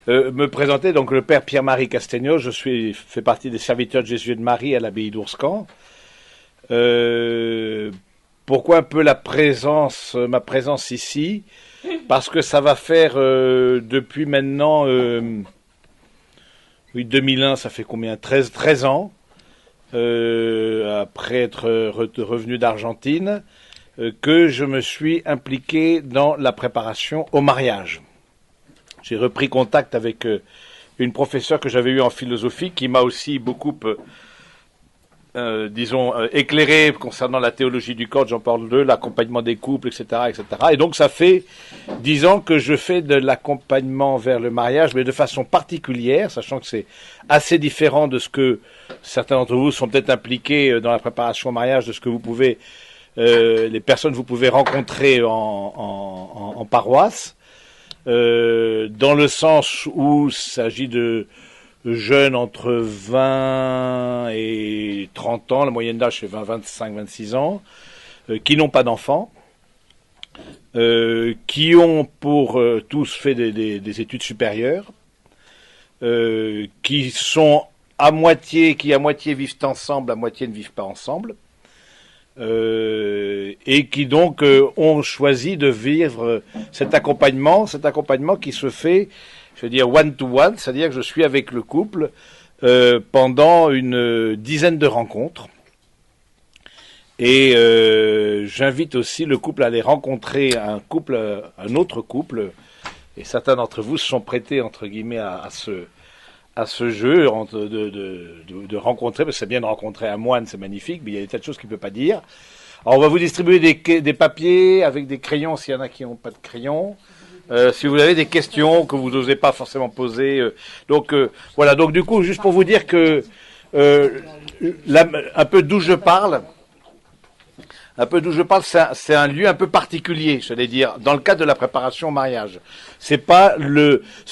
Me présenter, donc le père Pierre-Marie Castegno, fais partie des serviteurs de Jésus et de Marie à l'abbaye d'Ourscan. Euh, Pourquoi un peu ma présence ici? Parce que ça va faire depuis maintenant, oui, 2001, ça fait combien? 13 ans, après être revenu d'Argentine, que je me suis impliqué dans la préparation au mariage. J'ai repris contact avec une professeure que j'avais eue en philosophie qui m'a aussi beaucoup, éclairé concernant la théologie du corps de Jean-Paul II, l'accompagnement des couples, etc., etc. Et donc ça fait 10 ans que je fais de l'accompagnement vers le mariage, mais de façon particulière, sachant que c'est assez différent de ce que certains d'entre vous sont peut-être impliqués dans la préparation au mariage, de ce que vous pouvez, les personnes que vous pouvez rencontrer en paroisse. Dans le sens où il s'agit de jeunes entre 20 et 30 ans, la moyenne d'âge c'est 20, 25, 26 ans, qui n'ont pas d'enfants, qui ont pour tous fait des études supérieures, qui à moitié vivent ensemble, à moitié ne vivent pas ensemble, et qui donc ont choisi de vivre cet accompagnement qui se fait, je veux dire, one-to-one, c'est-à-dire que je suis avec le couple pendant une dizaine de rencontres. Et j'invite aussi le couple à aller rencontrer un autre couple, et certains d'entre vous se sont prêtés, entre guillemets, à ce jeu de rencontrer, parce que c'est bien de rencontrer un moine, c'est magnifique, mais il y a des tas de choses qu'il ne peut pas dire. Alors on va vous distribuer des papiers avec des crayons s'il y en a qui n'ont pas de crayons. Si vous avez des questions que vous n'osez pas forcément poser. Voilà, donc du coup, juste pour vous dire que un peu d'où je parle, c'est un lieu un peu particulier, j'allais dire, dans le cadre de la préparation au mariage. Ce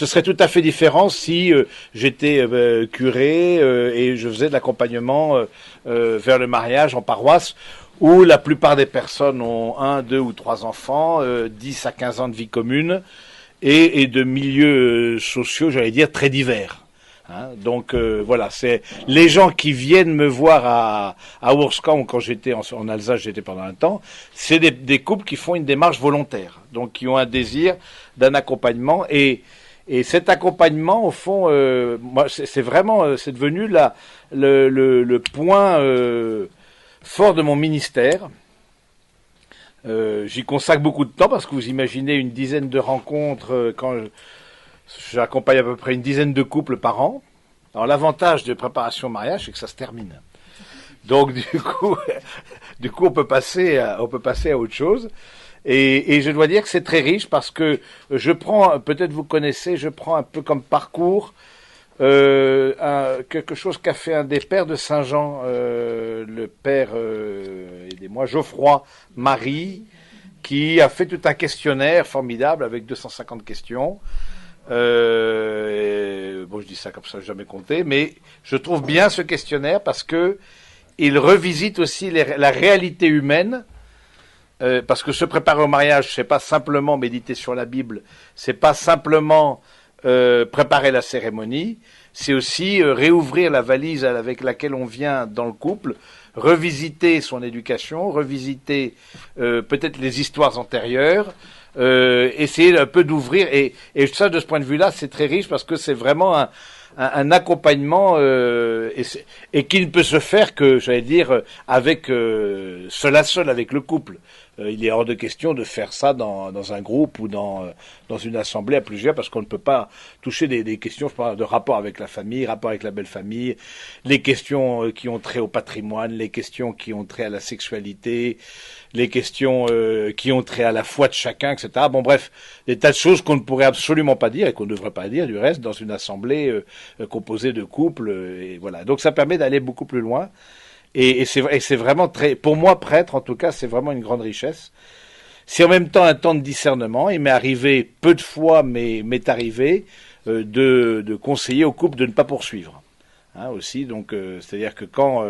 serait tout à fait différent si j'étais curé et je faisais de l'accompagnement vers le mariage en paroisse, où la plupart des personnes ont 1, 2 ou 3 enfants, 10 à 15 ans de vie commune, et de milieux sociaux, j'allais dire, très divers. Donc voilà, c'est les gens qui viennent me voir à Ourscan, ou quand j'étais en Alsace, j'étais pendant un temps, c'est des couples qui font une démarche volontaire, donc qui ont un désir d'un accompagnement, et cet accompagnement, au fond, moi, c'est vraiment, c'est devenu le point fort de mon ministère. J'y consacre beaucoup de temps parce que vous imaginez une dizaine de rencontres quand j'accompagne à peu près une dizaine de couples par an. Alors l'avantage de préparation au mariage, c'est que ça se termine. Donc du coup, on peut passer à autre chose. Et je dois dire que c'est très riche parce que peut-être vous connaissez, je prends un peu comme parcours quelque chose qu'a fait un des pères de Saint-Jean, le père, aidez-moi, Geoffroy Marie, qui a fait tout un questionnaire formidable avec 250 questions. Bon, je dis ça comme ça, je n'ai jamais compté, mais je trouve bien ce questionnaire parce que il revisite aussi la réalité humaine, parce que se préparer au mariage, c'est pas simplement méditer sur la Bible, c'est pas simplement préparer la cérémonie, c'est aussi réouvrir la valise avec laquelle on vient dans le couple, revisiter son éducation, revisiter peut-être les histoires antérieures, essayer un peu d'ouvrir, et ça, de ce point de vue-là, c'est très riche parce que c'est vraiment un accompagnement et qui ne peut se faire que, j'allais dire, avec seul à seul avec le couple. Il est hors de question de faire ça dans un groupe ou dans une assemblée à plusieurs, parce qu'on ne peut pas toucher des questions, je parle de rapport avec la famille, rapport avec la belle-famille, les questions qui ont trait au patrimoine, les questions qui ont trait à la sexualité, les questions qui ont trait à la foi de chacun, etc. Bon, bref, des tas de choses qu'on ne pourrait absolument pas dire et qu'on ne devrait pas dire, du reste, dans une assemblée composée de couples. Et voilà. Donc ça permet d'aller beaucoup plus loin. Et c'est vraiment très, pour moi, prêtre, en tout cas, c'est vraiment une grande richesse. C'est en même temps un temps de discernement. Il m'est arrivé peu de fois, mais m'est arrivé de conseiller au couple de ne pas poursuivre. Aussi, donc, c'est-à-dire que quand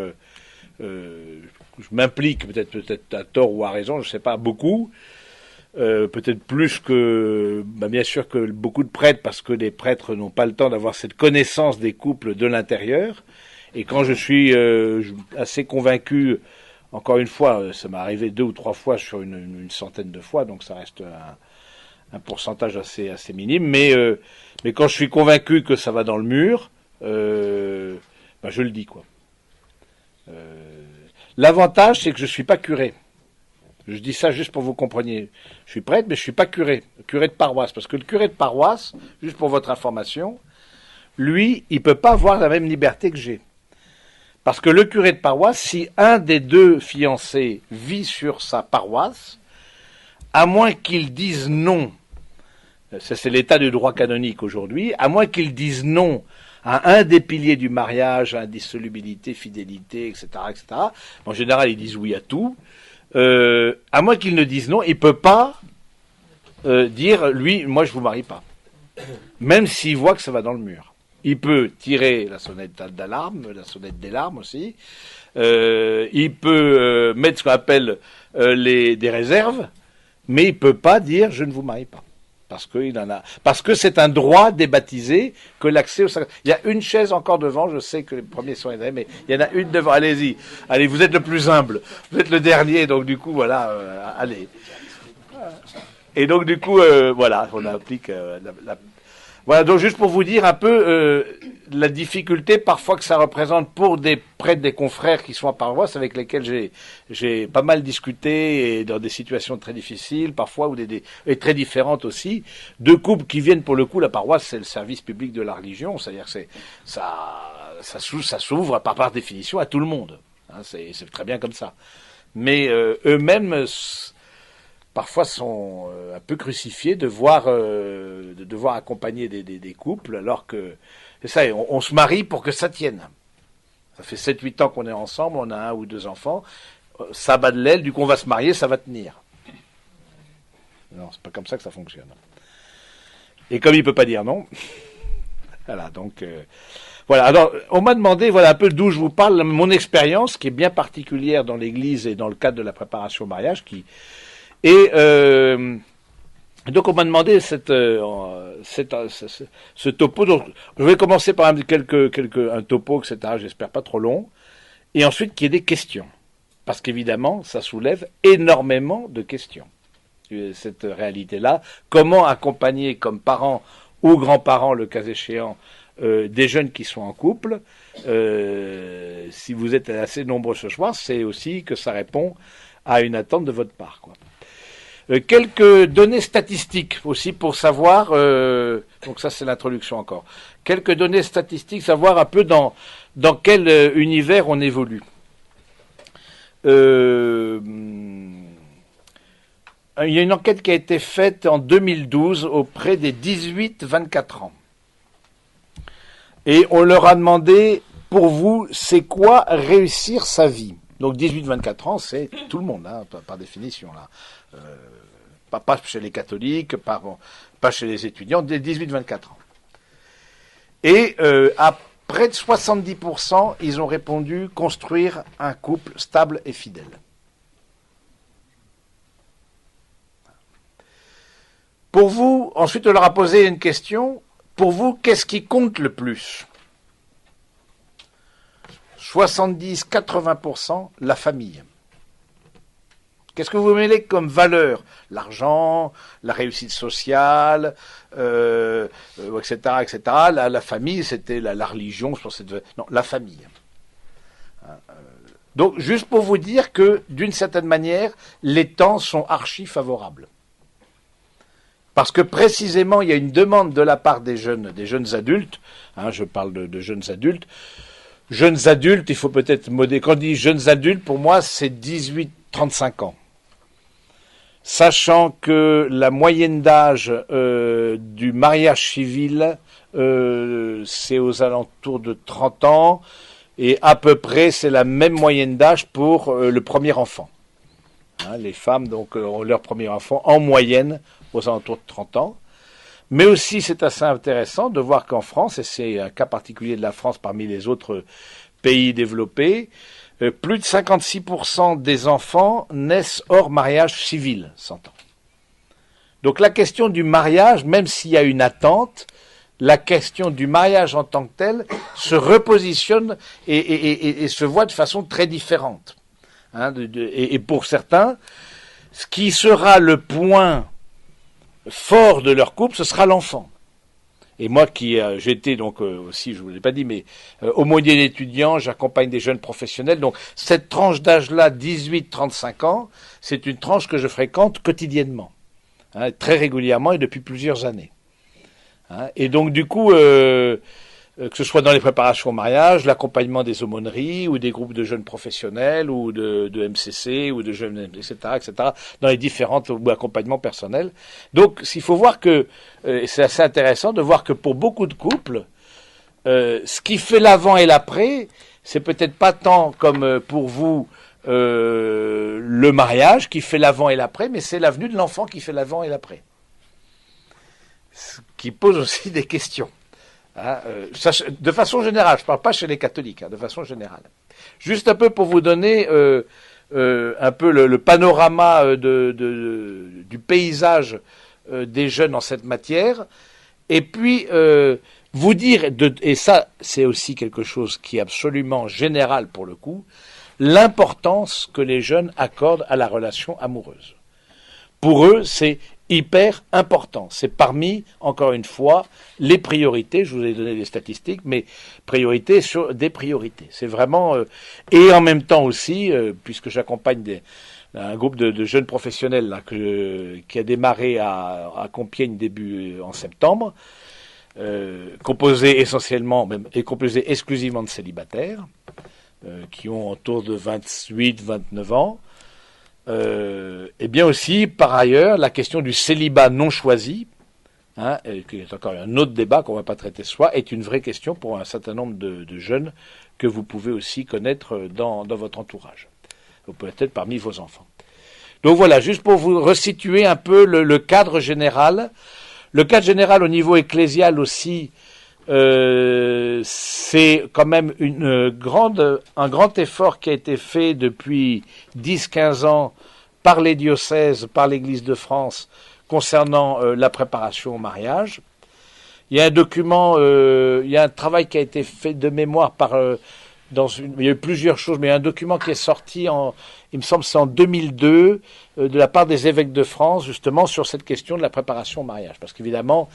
je m'implique, peut-être à tort ou à raison, je ne sais pas, beaucoup, peut-être plus que, bien sûr que beaucoup de prêtres, parce que les prêtres n'ont pas le temps d'avoir cette connaissance des couples de l'intérieur. Et quand je suis assez convaincu, encore une fois, ça m'est arrivé 2 ou 3 fois sur une centaine de fois, donc ça reste un pourcentage assez minime, mais quand je suis convaincu que ça va dans le mur, je le dis, quoi. L'avantage, c'est que je suis pas curé. Je dis ça juste pour que vous compreniez. Je suis prêtre, mais je suis pas curé de paroisse, parce que le curé de paroisse, juste pour votre information, lui, il peut pas avoir la même liberté que j'ai. Parce que le curé de paroisse, si un des 2 fiancés vit sur sa paroisse, à moins qu'il dise non, ça c'est l'état du droit canonique aujourd'hui, à moins qu'il dise non à un des piliers du mariage, indissolubilité, fidélité, etc., etc., en général ils disent oui à tout, à moins qu'il ne dise non, il ne peut pas dire, lui, moi je vous marie pas. Même s'il voit que ça va dans le mur. Il peut tirer la sonnette d'alarme, la sonnette des larmes aussi. Il peut mettre ce qu'on appelle des réserves, mais il peut pas dire je ne vous marie pas. Parce que c'est un droit des baptisés que l'accès au sacrement. Il y a une chaise encore devant, je sais que les premiers sont aidés, mais il y en a une devant. Allez-y. Allez, vous êtes le plus humble. Vous êtes le dernier, donc du coup, voilà, allez. Et donc du coup, voilà, on applique Voilà, donc juste pour vous dire un peu la difficulté parfois que ça représente pour des prêtres, des confrères qui sont à paroisse, avec lesquels j'ai pas mal discuté, et dans des situations très difficiles, parfois, ou et très différentes aussi, 2 couples qui viennent, pour le coup, la paroisse, c'est le service public de la religion, c'est-à-dire que ça s'ouvre par définition à tout le monde. Hein, c'est très bien comme ça. Mais eux-mêmes parfois sont un peu crucifiés de devoir accompagner des couples, alors que c'est ça, on se marie pour que ça tienne. Ça fait 7-8 ans qu'on est ensemble, on a 1 ou 2 enfants, ça bat de l'aile, du coup on va se marier, ça va tenir. Non, c'est pas comme ça que ça fonctionne. Et comme il peut pas dire non, voilà, donc voilà. Alors, on m'a demandé, voilà un peu d'où je vous parle, mon expérience, qui est bien particulière dans l'Église et dans le cadre de la préparation au mariage, et donc on m'a demandé ce topo. Donc je vais commencer par un topo, etc. J'espère pas trop long, et ensuite qu'il y ait des questions, parce qu'évidemment ça soulève énormément de questions. Cette réalité-là, comment accompagner comme parents ou grands-parents, le cas échéant, des jeunes qui sont en couple. Si vous êtes assez nombreux ce soir, c'est aussi que ça répond à une attente de votre part, quoi. Quelques données statistiques aussi pour savoir, donc ça c'est l'introduction encore, quelques données statistiques, savoir un peu dans quel univers on évolue. Il y a une enquête qui a été faite en 2012 auprès des 18-24 ans. Et on leur a demandé, pour vous, c'est quoi réussir sa vie? Donc 18-24 ans, c'est tout le monde, hein, par définition, là. Pas chez les catholiques, pas chez les étudiants, dès 18-24 ans. Et à près de 70%, ils ont répondu construire un couple stable et fidèle. Pour vous, ensuite on leur a posé une question, pour vous, qu'est-ce qui compte le plus? 70-80%, la famille. Qu'est-ce que vous mêlez comme valeur? L'argent, la réussite sociale, etc., etc. La famille, c'était la religion, je pense. Non, la famille. Donc, juste pour vous dire que, d'une certaine manière, les temps sont archi favorables. Parce que précisément, il y a une demande de la part des jeunes adultes. Hein, je parle de jeunes adultes. Jeunes adultes, il faut peut-être modérer. Quand on dit jeunes adultes, pour moi, c'est 18-35 ans. Sachant que la moyenne d'âge du mariage civil, c'est aux alentours de 30 ans, et à peu près c'est la même moyenne d'âge pour le premier enfant. Hein, les femmes donc ont leur premier enfant en moyenne aux alentours de 30 ans. Mais aussi c'est assez intéressant de voir qu'en France, et c'est un cas particulier de la France parmi les autres pays développés, plus de 56% des enfants naissent hors mariage civil, 100 ans. Donc la question du mariage, même s'il y a une attente, la question du mariage en tant que tel se repositionne et se voit de façon très différente. Hein, et pour certains, ce qui sera le point fort de leur couple, ce sera l'enfant. Et moi j'étais donc aussi, je vous l'ai pas dit, mais aumônier d'étudiants, j'accompagne des jeunes professionnels. Donc cette tranche d'âge-là, 18-35 ans, c'est une tranche que je fréquente quotidiennement, hein, très régulièrement et depuis plusieurs années. Hein, et donc du coup, que ce soit dans les préparations au mariage, l'accompagnement des aumôneries ou des groupes de jeunes professionnels ou de MCC ou de jeunes, etc., dans les différentes accompagnements personnels. Donc, il faut voir que, c'est assez intéressant de voir que pour beaucoup de couples, ce qui fait l'avant et l'après, c'est peut-être pas tant comme pour vous le mariage qui fait l'avant et l'après, mais c'est l'avenue de l'enfant qui fait l'avant et l'après. Ce qui pose aussi des questions. Hein, de façon générale, je ne parle pas chez les catholiques, hein, de façon générale. Juste un peu pour vous donner un peu le panorama du paysage des jeunes en cette matière, et puis vous dire, et ça c'est aussi quelque chose qui est absolument général pour le coup, l'importance que les jeunes accordent à la relation amoureuse. Pour eux, c'est hyper important. C'est parmi, encore une fois, les priorités. Je vous ai donné des statistiques, mais priorités sur des priorités. C'est vraiment... et en même temps aussi, puisque j'accompagne un groupe de jeunes professionnels là, qui a démarré à Compiègne début en septembre, composé essentiellement, même, et composé exclusivement de célibataires, qui ont autour de 28-29 ans. Et bien aussi, par ailleurs, la question du célibat non choisi, hein, qui est encore un autre débat qu'on ne va pas traiter ce soir, est une vraie question pour un certain nombre de jeunes que vous pouvez aussi connaître dans votre entourage, ou peut-être parmi vos enfants. Donc voilà, juste pour vous resituer un peu le cadre général. Le cadre général au niveau ecclésial aussi, c'est quand même un grand effort qui a été fait depuis 10-15 ans par les diocèses, par l'Église de France, concernant la préparation au mariage. Il y a un document, il y a un travail qui a été fait de mémoire il y a eu plusieurs choses, mais il y a un document qui est sorti il me semble c'est en 2002, de la part des évêques de France, justement, sur cette question de la préparation au mariage. Parce qu'évidemment,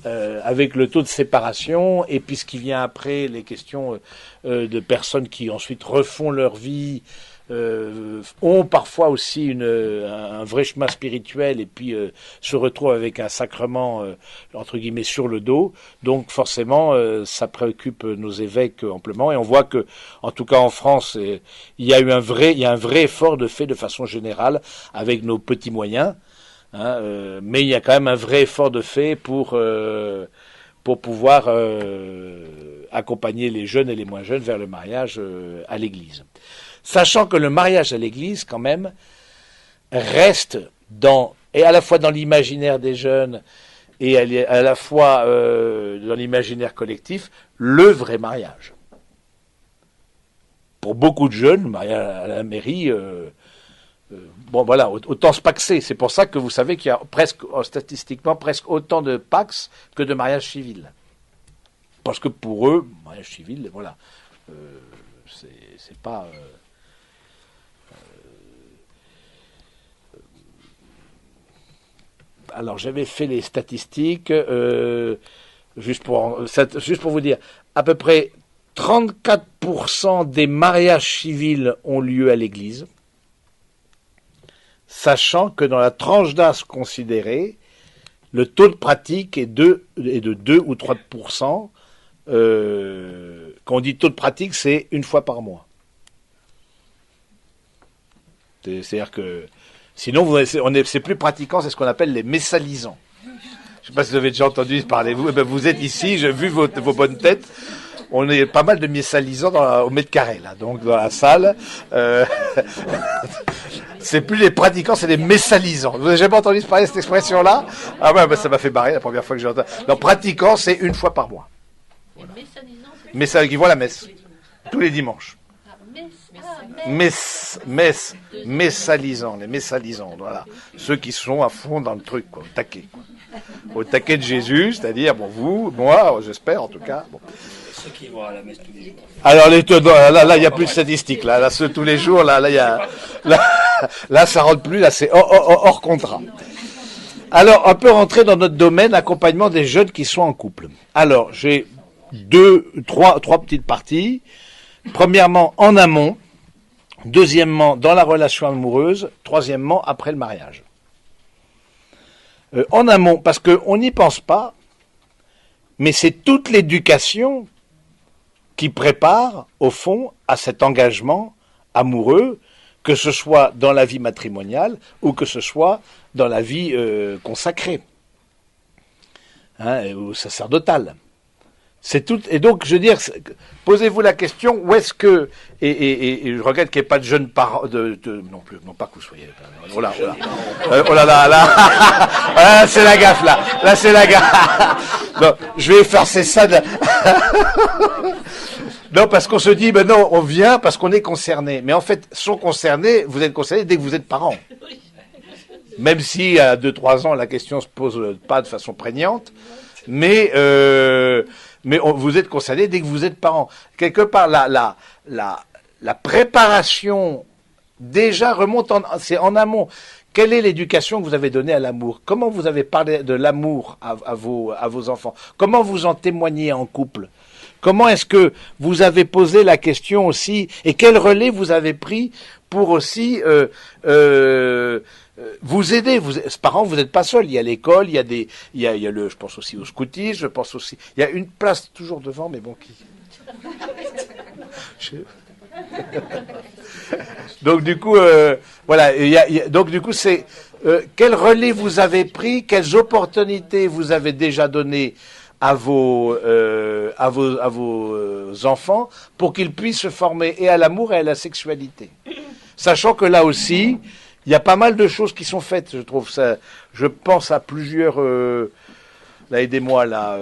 avec le taux de séparation, et puis ce qui vient après, les questions de personnes qui ensuite refont leur vie, ont parfois aussi un vrai chemin spirituel et puis se retrouvent avec un sacrement entre guillemets sur le dos. Donc forcément ça préoccupe nos évêques amplement, et on voit que en tout cas en France il y a un vrai effort de fait de façon générale avec nos petits moyens, hein, mais il y a quand même un vrai effort de fait pour pouvoir accompagner les jeunes et les moins jeunes vers le mariage à l'église. Sachant que le mariage à l'église, quand même, reste et à la fois dans l'imaginaire des jeunes et à la fois dans l'imaginaire collectif, le vrai mariage. Pour beaucoup de jeunes, le mariage à la mairie, bon voilà, autant se paxer. C'est pour ça que vous savez qu'il y a statistiquement presque autant de pax que de mariages civils. Parce que pour eux, mariage civil, voilà, c'est pas... Alors j'avais fait les statistiques, juste pour vous dire, à peu près 34% des mariages civils ont lieu à l'église, sachant que dans la tranche d'âge considérée, le taux de pratique est de 2 ou 3%. Quand on dit taux de pratique, c'est une fois par mois. C'est-à-dire que sinon, c'est plus pratiquant, c'est ce qu'on appelle les messalisants. Je ne sais pas si vous avez déjà entendu parler, vous êtes ici, j'ai vu vos bonnes têtes. On est pas mal de messalisants au mètre carré, là, donc dans la salle. C'est plus les pratiquants, c'est les messalisants. Vous n'avez jamais entendu parler de cette expression-là? Ah ouais, ça m'a fait barrer la première fois que j'ai entendu. Non, pratiquant, c'est une fois par mois. Voilà. Messalisants, qui vont à la messe tous les dimanches. Messalisants, les messalisants, voilà. Ceux qui sont à fond dans le truc, quoi, au taquet. Au taquet de Jésus, c'est-à-dire, bon, vous, moi, j'espère en tout cas. Bon. Ceux qui vont à la messe tous les jours. Alors, là, il n'y a plus de statistiques, là, ceux tous les jours, là, ça rentre plus, là, c'est hors contrat. Alors, on peut rentrer dans notre domaine, accompagnement des jeunes qui sont en couple. Alors, j'ai trois petites parties. Premièrement, en amont. Deuxièmement, dans la relation amoureuse. Troisièmement, après le mariage. En amont, parce qu'on n'y pense pas, mais c'est toute l'éducation qui prépare, au fond, à cet engagement amoureux, que ce soit dans la vie matrimoniale ou que ce soit dans la vie consacrée, ou sacerdotale. C'est tout. Et donc, je veux dire, posez-vous la question, où est-ce que, et je regrette qu'il n'y ait pas de jeunes parents, non plus, non pas que vous soyez, oh là, là, c'est la gaffe, là, c'est la gaffe. Non, je vais effacer ça. Non, parce qu'on se dit, ben non, on vient parce qu'on est concerné. Mais en fait, sont concernés, vous êtes concernés dès que vous êtes parents. Même si à 2-3 ans, la question se pose pas de façon prégnante, mais vous êtes concerné dès que vous êtes parents. Quelque part, la préparation déjà remonte c'est en amont. Quelle est l'éducation que vous avez donnée à l'amour? Comment vous avez parlé de l'amour à vos enfants? Comment vous en témoignez en couple? Comment est-ce que vous avez posé la question aussi, et quel relais vous avez pris pour aussi vous aider? Parents, vous n'êtes pas seuls. Il y a l'école, il y a je pense aussi au scoutisme, je pense aussi, il y a une place toujours devant, mais bon, donc du coup, voilà. Donc du coup, c'est quel relais vous avez pris, quelles opportunités vous avez déjà données à vos enfants pour qu'ils puissent se former et à l'amour et à la sexualité. Sachant que là aussi, il y a pas mal de choses qui sont faites, je trouve ça. Je pense à plusieurs. Là, aidez-moi là.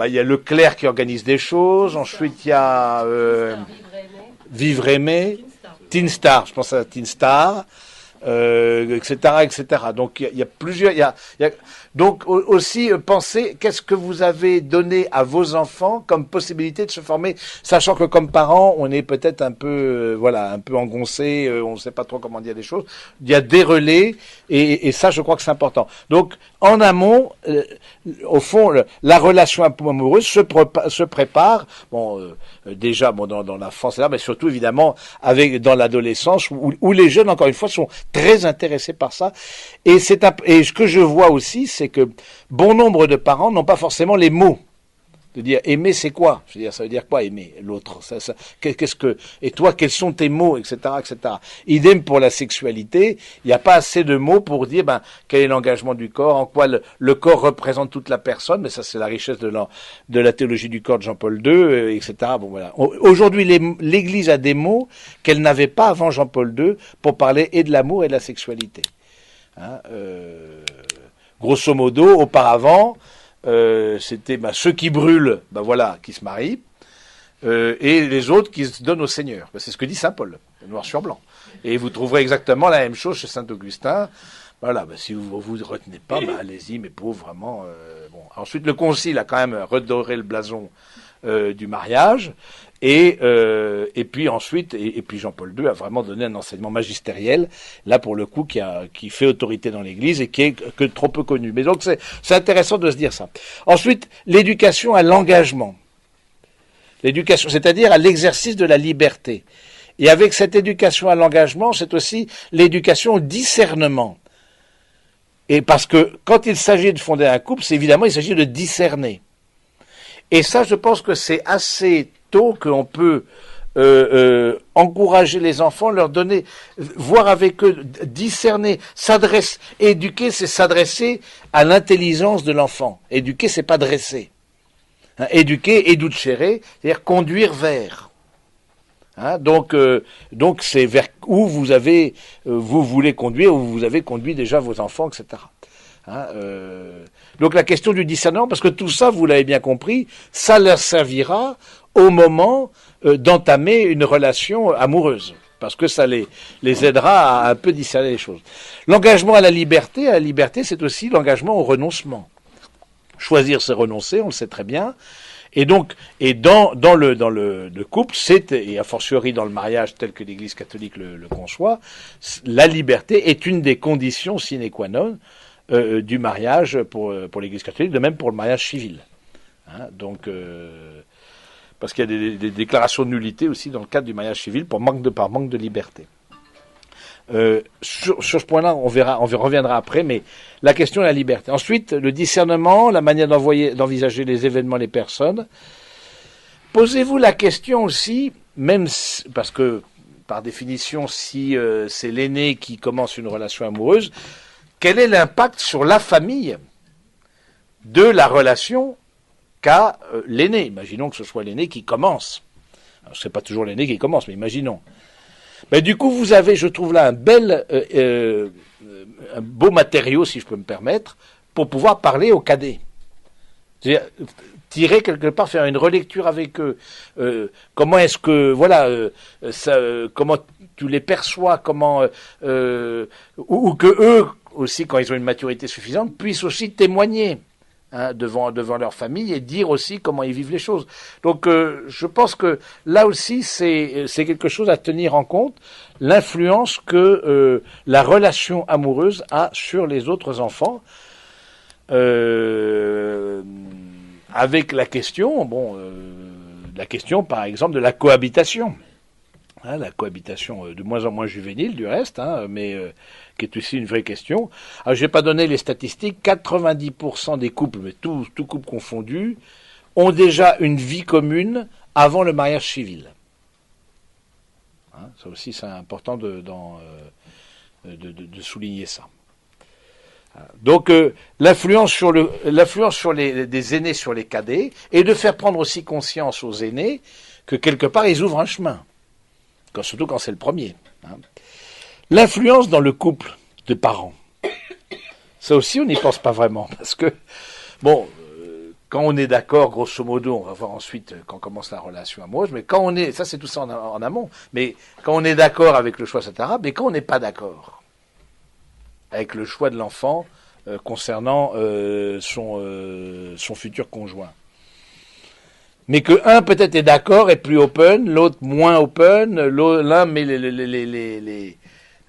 Il y a Leclerc qui organise des choses. Ensuite, il y a Vivre Aimé, Teen Star. Je pense à Teen Star. Etc., etc. Donc il y a plusieurs. Donc aussi penser qu'est-ce que vous avez donné à vos enfants comme possibilité de se former, sachant que comme parents, on est peut-être un peu un peu engoncé, on ne sait pas trop comment dire les choses. Il y a des relais et ça, je crois que c'est important. Donc en amont, au fond, la relation amoureuse se prépare. Déjà dans l'enfance, mais surtout évidemment dans l'adolescence où les jeunes, encore une fois, sont très intéressés par ça. Et ce que je vois aussi, c'est que bon nombre de parents n'ont pas forcément les mots. De dire aimer, c'est quoi? Je veux dire, ça veut dire quoi aimer l'autre? Et toi, quels sont tes mots, etc., etc. Idem pour la sexualité. Il n'y a pas assez de mots pour dire quel est l'engagement du corps, en quoi le corps représente toute la personne. Mais ça, c'est la richesse de la théologie du corps de Jean-Paul II, etc. Bon voilà. Aujourd'hui, l'Église a des mots qu'elle n'avait pas avant Jean-Paul II pour parler et de l'amour et de la sexualité. Grosso modo, auparavant. C'était ceux qui brûlent, qui se marient, et les autres qui se donnent au Seigneur. C'est ce que dit saint Paul, noir sur blanc. Et vous trouverez exactement la même chose chez saint Augustin. Voilà, si vous vous retenez pas, allez-y, mes pauvres, vraiment. Ensuite, le Concile a quand même redoré le blason du mariage. Et puis ensuite, et puis Jean-Paul II a vraiment donné un enseignement magistériel, là pour le coup, qui fait autorité dans l'Église et qui est que trop peu connu. Mais donc c'est intéressant de se dire ça. Ensuite, l'éducation à l'engagement. L'éducation, c'est-à-dire à l'exercice de la liberté. Et avec cette éducation à l'engagement, c'est aussi l'éducation au discernement. Et parce que quand il s'agit de fonder un couple, il s'agit de discerner. Et ça, je pense que c'est assez tôt qu'on peut encourager les enfants, leur donner, voir avec eux, discerner, éduquer, c'est s'adresser à l'intelligence de l'enfant. Éduquer, c'est pas dresser. Éduquer, educere, c'est-à-dire conduire vers. Donc c'est vers où vous voulez conduire, où vous avez conduit déjà vos enfants, etc. Donc la question du discernement, parce que tout ça, vous l'avez bien compris, ça leur servira au moment d'entamer une relation amoureuse, parce que ça les aidera à un peu discerner les choses. L'engagement à la liberté, c'est aussi l'engagement au renoncement. Choisir, c'est renoncer, on le sait très bien. Et donc, dans le couple, et a fortiori dans le mariage tel que l'Église catholique le conçoit, la liberté est une des conditions sine qua non du mariage pour l'Église catholique, de même pour le mariage civil. Hein, donc, parce qu'il y a des déclarations de nullité aussi dans le cadre du mariage civil par manque de liberté. Sur ce point-là, on reviendra après, mais la question de la liberté. Ensuite, le discernement, la manière d'envisager les événements, les personnes. Posez-vous la question aussi, même parce que, par définition, si c'est l'aîné qui commence une relation amoureuse, quel est l'impact sur la famille de la relation qu'a l'aîné? Imaginons que ce soit l'aîné qui commence. Alors, c'est pas toujours l'aîné qui commence, mais imaginons. Mais du coup, vous avez, je trouve là, un beau matériau, si je peux me permettre, pour pouvoir parler aux cadets. C'est-à-dire, tirer quelque part, faire une relecture avec eux. Comment est-ce que, comment tu les perçois, comment, ou que eux aussi, quand ils ont une maturité suffisante, puissent aussi témoigner. Hein, devant leur famille et dire aussi comment ils vivent les choses. Donc je pense que là aussi c'est quelque chose à tenir en compte, l'influence que la relation amoureuse a sur les autres enfants, avec la question par exemple de la cohabitation. Hein, la cohabitation de moins en moins juvénile du reste, hein, mais qui est aussi une vraie question. Alors, je n'ai pas donné les statistiques, 90% des couples, mais tout couple confondu, ont déjà une vie commune avant le mariage civil. Hein, ça aussi, c'est important de souligner ça. Donc l'influence sur des aînés sur les cadets, et de faire prendre aussi conscience aux aînés que quelque part ils ouvrent un chemin. Surtout quand c'est le premier. Hein. L'influence dans le couple de parents. Ça aussi, on n'y pense pas vraiment. Parce que, bon, quand on est d'accord, grosso modo, on va voir ensuite quand commence la relation amoureuse, mais quand on est, ça c'est tout ça en amont, mais quand on est d'accord avec le choix, etc., mais quand on n'est pas d'accord avec le choix de l'enfant concernant son futur conjoint. Mais que un peut-être est d'accord, est plus open, l'autre moins open, l'un met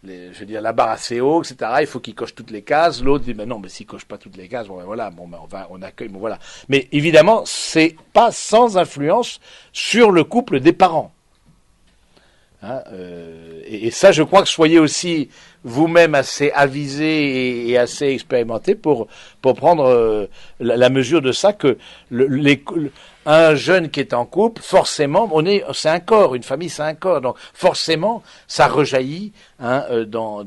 je veux dire, la barre assez haut, etc. Il faut qu'il coche toutes les cases. L'autre dit, ben non, mais s'il coche pas toutes les cases, bon, ben voilà, bon, ben on accueille, bon, voilà. Mais évidemment, c'est pas sans influence sur le couple des parents. Hein, et ça, je crois que soyez aussi vous-même assez avisé et assez expérimenté pour prendre la mesure de ça, que un jeune qui est en couple, forcément, c'est un corps, une famille, c'est un corps, donc forcément, ça rejaillit dans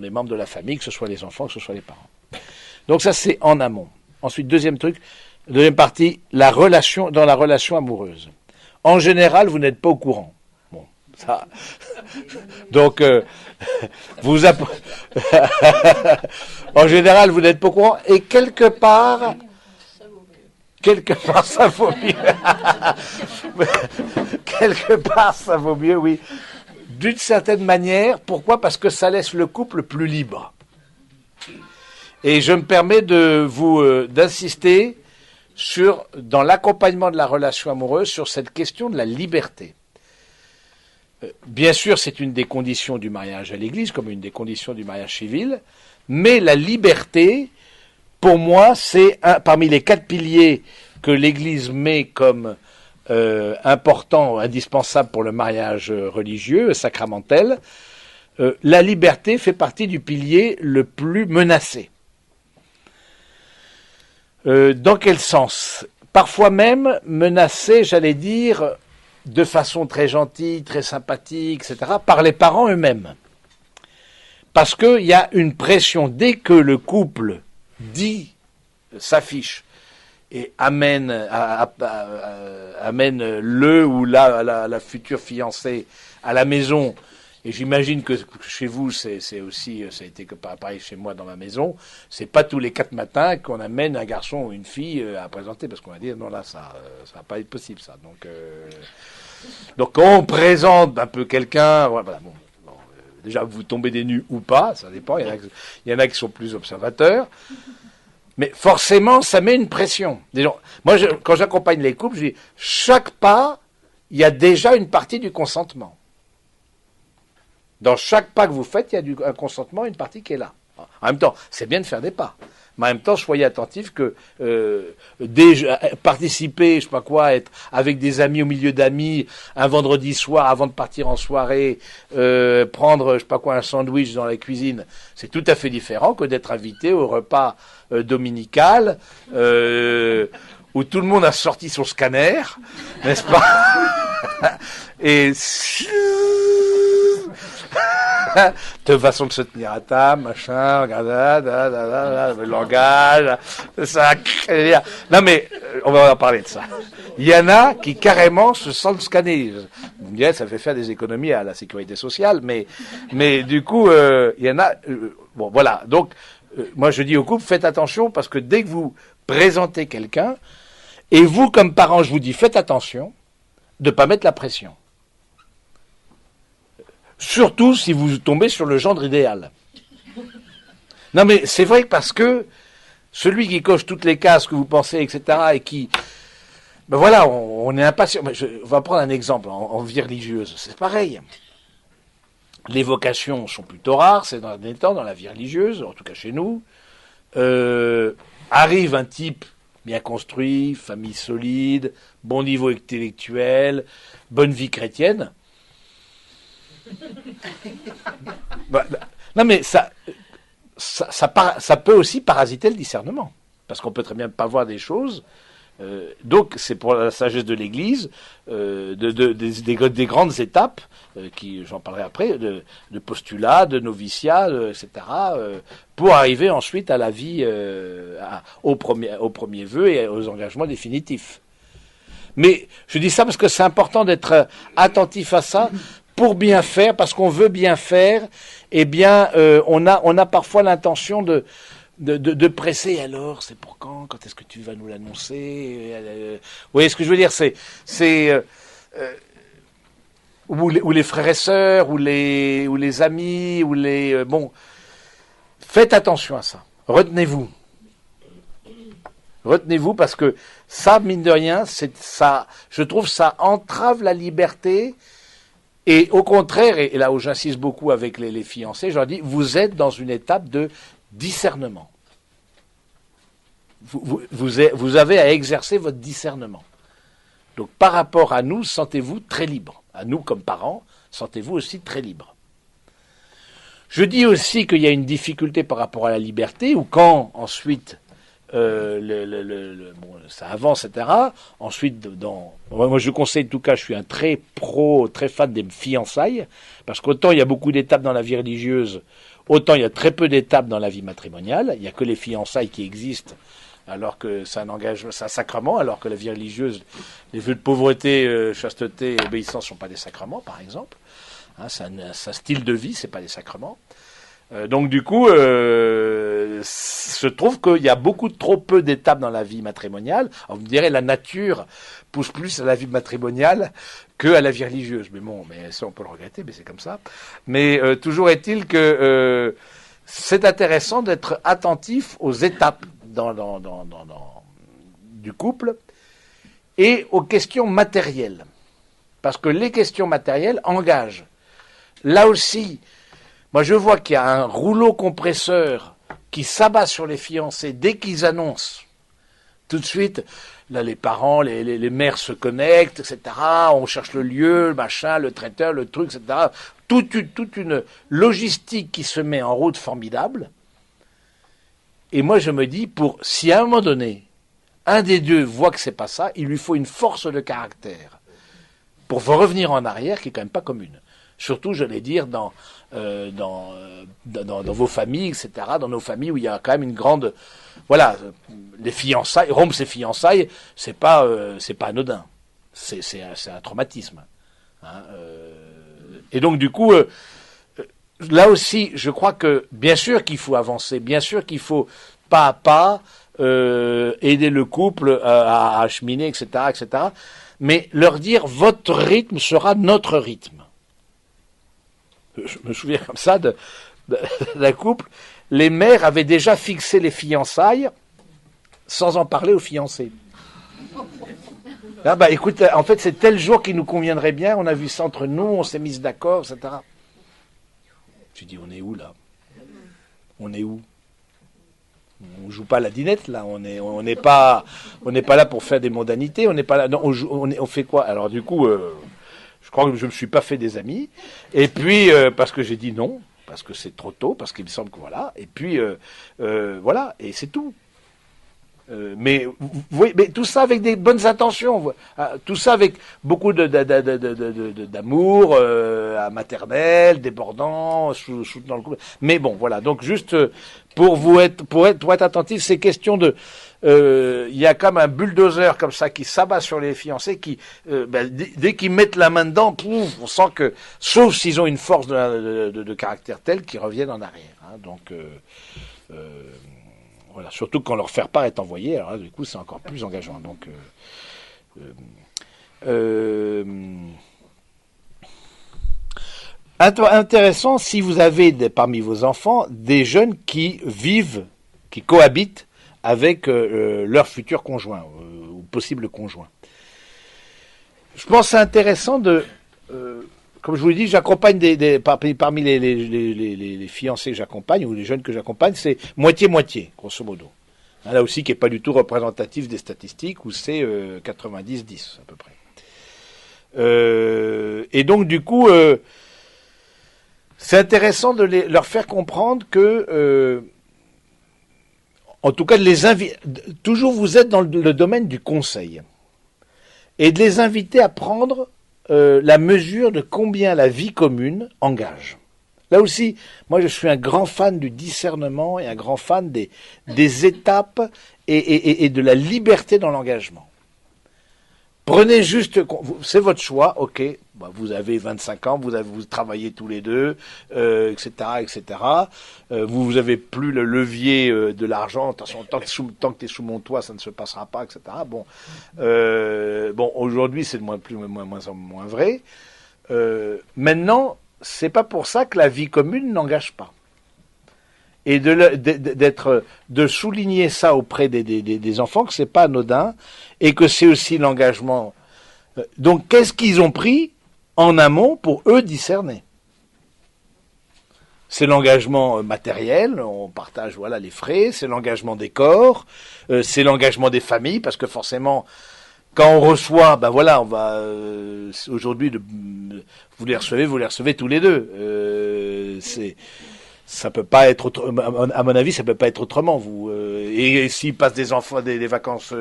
les membres de la famille, que ce soit les enfants, que ce soit les parents. Donc ça, c'est en amont. Ensuite, deuxième partie, dans la relation amoureuse. En général, vous n'êtes pas au courant. Bon, ça. Donc, en général, vous n'êtes pas au courant, et quelque part, ça vaut mieux. Quelque part, ça vaut mieux, oui. D'une certaine manière. Pourquoi ? Parce que ça laisse le couple plus libre. Et je me permets d'insister dans l'accompagnement de la relation amoureuse, sur cette question de la liberté. Bien sûr, c'est une des conditions du mariage à l'Église, comme une des conditions du mariage civil, mais la liberté, pour moi, c'est parmi les 4 piliers que l'Église met comme important, indispensable pour le mariage religieux, sacramentel. La liberté fait partie du pilier le plus menacé. Dans quel sens ? Parfois même menacé, j'allais dire, de façon très gentille, très sympathique, etc., par les parents eux-mêmes. Parce qu'il y a une pression, dès que le couple s'affiche et amène le ou la future fiancée à la maison et j'imagine que chez vous, c'est aussi, ça a été que pareil chez moi dans ma maison, c'est pas tous les 4 matins qu'on amène un garçon ou une fille à présenter, parce qu'on va dire, non là, ça va pas être possible, ça. Donc quand on présente un peu quelqu'un, voilà, bon, déjà vous tombez des nues ou pas, ça dépend, il y en a qui sont plus observateurs, mais forcément, ça met une pression. Moi, quand j'accompagne les couples, je dis, chaque pas, il y a déjà une partie du consentement. Dans chaque pas que vous faites, il y a un consentement, une partie qui est là. En même temps, c'est bien de faire des pas. Mais en même temps, soyez attentifs que participer, je sais pas quoi, être avec des amis au milieu d'amis, un vendredi soir avant de partir en soirée, prendre, je sais pas quoi, un sandwich dans la cuisine, c'est tout à fait différent que d'être invité au repas dominical, où tout le monde a sorti son scanner, n'est-ce pas? Et de façon de se tenir à table, machin, regarde, le langage, ça. Non mais, on va en parler de ça. Il y en a qui carrément se sentent scannés. Vous me direz, ça fait faire des économies à la sécurité sociale, mais du coup, il y en a. Bon, voilà. Donc, moi je dis au couple, faites attention parce que dès que vous présentez quelqu'un, et vous comme parent, je vous dis, faites attention de ne pas mettre la pression. Surtout si vous tombez sur le gendre idéal. Non mais c'est vrai parce que celui qui coche toutes les cases que vous pensez, etc., et qui... Ben voilà, on est impatient. On va prendre un exemple en vie religieuse. C'est pareil. Les vocations sont plutôt rares, c'est dans les temps, dans la vie religieuse, en tout cas chez nous. Arrive un type bien construit, famille solide, bon niveau intellectuel, bonne vie chrétienne. Non mais ça peut aussi parasiter le discernement, parce qu'on peut très bien pas voir des choses. Donc c'est pour la sagesse de l'Église, des grandes étapes, qui j'en parlerai après, de postulats, de noviciat, etc., pour arriver ensuite à la vie, au premier vœu et aux engagements définitifs. Mais je dis ça parce que c'est important d'être attentif à ça. Pour bien faire, parce qu'on veut bien faire, eh bien, on a parfois l'intention de presser. Alors, c'est pour quand? Quand est-ce que tu vas nous l'annoncer? Vous voyez ce que je veux dire? Ou les frères et sœurs, ou les amis, bon, faites attention à ça. Retenez-vous. Retenez-vous parce que ça, mine de rien, ça, je trouve, ça entrave la liberté. Et au contraire, et là où j'insiste beaucoup avec les fiancés, je leur dis, vous êtes dans une étape de discernement. Vous avez à exercer votre discernement. Donc par rapport à nous, sentez-vous très libre. À nous comme parents, sentez-vous aussi très libre. Je dis aussi qu'il y a une difficulté par rapport à la liberté, ou quand ensuite ça avance, etc. Ensuite, moi je conseille, en tout cas, je suis un très fan des fiançailles, parce qu'autant il y a beaucoup d'étapes dans la vie religieuse, autant il y a très peu d'étapes dans la vie matrimoniale. Il n'y a que les fiançailles qui existent, alors que c'est un sacrement, alors que la vie religieuse, les vœux de pauvreté, chasteté et obéissance ne sont pas des sacrements, par exemple. Hein, c'est un style de vie, c'est pas des sacrements. Donc du coup, je trouve qu'il y a trop peu d'étapes dans la vie matrimoniale. Alors, vous me direz, la nature pousse plus à la vie matrimoniale que à la vie religieuse. Mais bon, mais ça on peut le regretter, mais c'est comme ça. Mais toujours est-il que c'est intéressant d'être attentif aux étapes du couple et aux questions matérielles. Parce que les questions matérielles engagent. Là aussi, moi je vois qu'il y a un rouleau compresseur qui s'abat sur les fiancés dès qu'ils annoncent. Tout de suite, là les parents, les mères se connectent, etc. On cherche le lieu, le machin, le traiteur, le truc, etc. Toute une logistique qui se met en route formidable. Et moi je me dis, si à un moment donné, un des deux voit que c'est pas ça, il lui faut une force de caractère pour revenir en arrière qui est quand même pas commune. Surtout, j'allais dire, dans vos familles, etc., dans nos familles où il y a quand même une grande... Voilà, les fiançailles, rompre ses fiançailles, c'est pas anodin. C'est un traumatisme. Hein, Et donc du coup, là aussi, je crois que bien sûr qu'il faut avancer, bien sûr qu'il faut pas à pas aider le couple à cheminer, etc., etc. Mais leur dire votre rythme sera notre rythme. Je me souviens comme ça d'un couple. Les mères avaient déjà fixé les fiançailles sans en parler aux fiancés. Ah bah écoute, en fait c'est tel jour qui nous conviendrait bien, on a vu ça entre nous, on s'est mis d'accord, etc. Tu dis on est où là? On est où? On joue pas à la dinette là, on n'est pas là pour faire des mondanités, on n'est pas là, non, on fait quoi? Alors du coup, je crois que je me suis pas fait des amis, et puis parce que j'ai dit non, parce que c'est trop tôt, parce qu'il me semble que voilà, et puis voilà, et c'est tout. Mais tout ça avec des bonnes intentions, tout ça avec beaucoup d'amour maternel, débordant, soutenant le couple. Mais bon, voilà. Donc juste pour être attentif, ces questions de, il y a comme un bulldozer comme ça qui s'abat sur les fiancés, qui dès qu'ils mettent la main dedans, pouf, on sent que, sauf s'ils ont une force de caractère telle qu'ils reviennent en arrière. Hein, donc voilà, surtout quand leur faire-part est envoyé, alors là, du coup, c'est encore plus engageant. Donc, intéressant si vous avez parmi vos enfants des jeunes qui vivent, qui cohabitent avec leur futur conjoint ou possible conjoint. Je pense que c'est intéressant de... comme je vous l'ai dit, j'accompagne parmi les fiancés que j'accompagne, ou les jeunes que j'accompagne, c'est moitié-moitié, grosso modo. Là aussi, qui n'est pas du tout représentatif des statistiques, où c'est 90-10 à peu près. Et donc, du coup, c'est intéressant de leur faire comprendre que, en tout cas, toujours vous êtes dans le domaine du conseil, et de les inviter à prendre la mesure de combien la vie commune engage. Là aussi, moi je suis un grand fan du discernement et un grand fan des étapes et de la liberté dans l'engagement. Prenez juste, c'est votre choix, ok, vous avez 25 ans, vous travaillez tous les deux, etc., etc. Vous avez plus le levier de l'argent, attention, tant que tu es sous mon toit, ça ne se passera pas, etc. Bon, aujourd'hui c'est de moins vrai. Maintenant, c'est pas pour ça que la vie commune n'engage pas. Et de souligner ça auprès des enfants, que c'est pas anodin, et que c'est aussi l'engagement. Donc, qu'est-ce qu'ils ont pris en amont pour eux discerner? C'est l'engagement matériel, on partage les frais, c'est l'engagement des corps, c'est l'engagement des familles, parce que forcément, quand on reçoit, on va aujourd'hui, vous les recevez tous les deux. Ça peut pas être à mon avis, ça peut pas être autrement. Et s'ils passent des vacances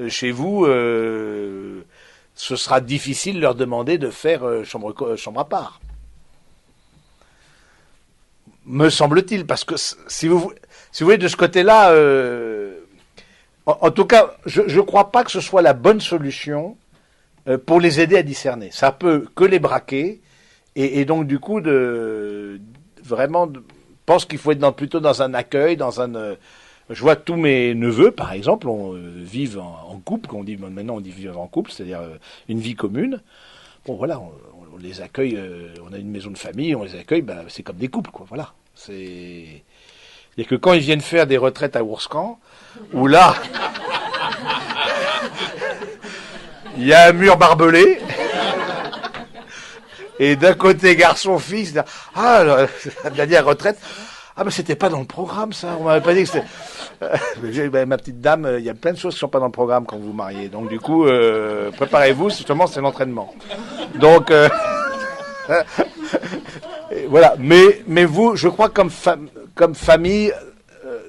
chez vous, ce sera difficile de leur demander de faire chambre à part. Me semble-t-il, parce que si vous voulez de ce côté-là, en tout cas, je crois pas que ce soit la bonne solution pour les aider à discerner. Ça peut que les braquer, et donc du coup vraiment, je pense qu'il faut être plutôt dans un accueil, je vois tous mes neveux, par exemple, vivent en couple, maintenant on dit vivre en couple, c'est-à-dire une vie commune. Bon voilà, on les accueille, on a une maison de famille, on les accueille, c'est comme des couples, quoi, voilà. Il n'y a que quand ils viennent faire des retraites à Ourscan, où là, il y a un mur barbelé, et d'un côté garçon-fils, la dernière retraite, mais c'était pas dans le programme ça, on m'avait pas dit que c'était... ma petite dame, il y a plein de choses qui sont pas dans le programme quand vous vous mariez, donc du coup, préparez-vous, justement c'est l'entraînement. Donc, voilà, mais vous, je crois comme famille,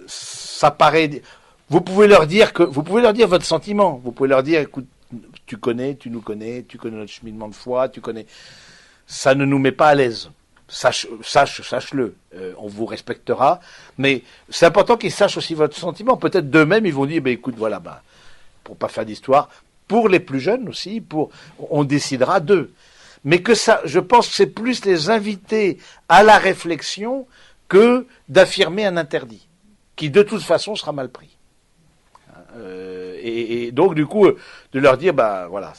ça paraît... Vous pouvez leur dire votre sentiment, vous pouvez leur dire, écoute, tu nous connais notre cheminement de foi, tu connais... Ça ne nous met pas à l'aise. Sache-le. On vous respectera. Mais c'est important qu'ils sachent aussi votre sentiment. Peut-être d'eux-mêmes, ils vont dire, écoute, pour pas faire d'histoire, pour les plus jeunes aussi, on décidera d'eux. mais que ça, je pense que c'est plus les inviter à la réflexion que d'affirmer un interdit, qui de toute façon sera mal pris. Et donc du coup, de leur dire, bah voilà,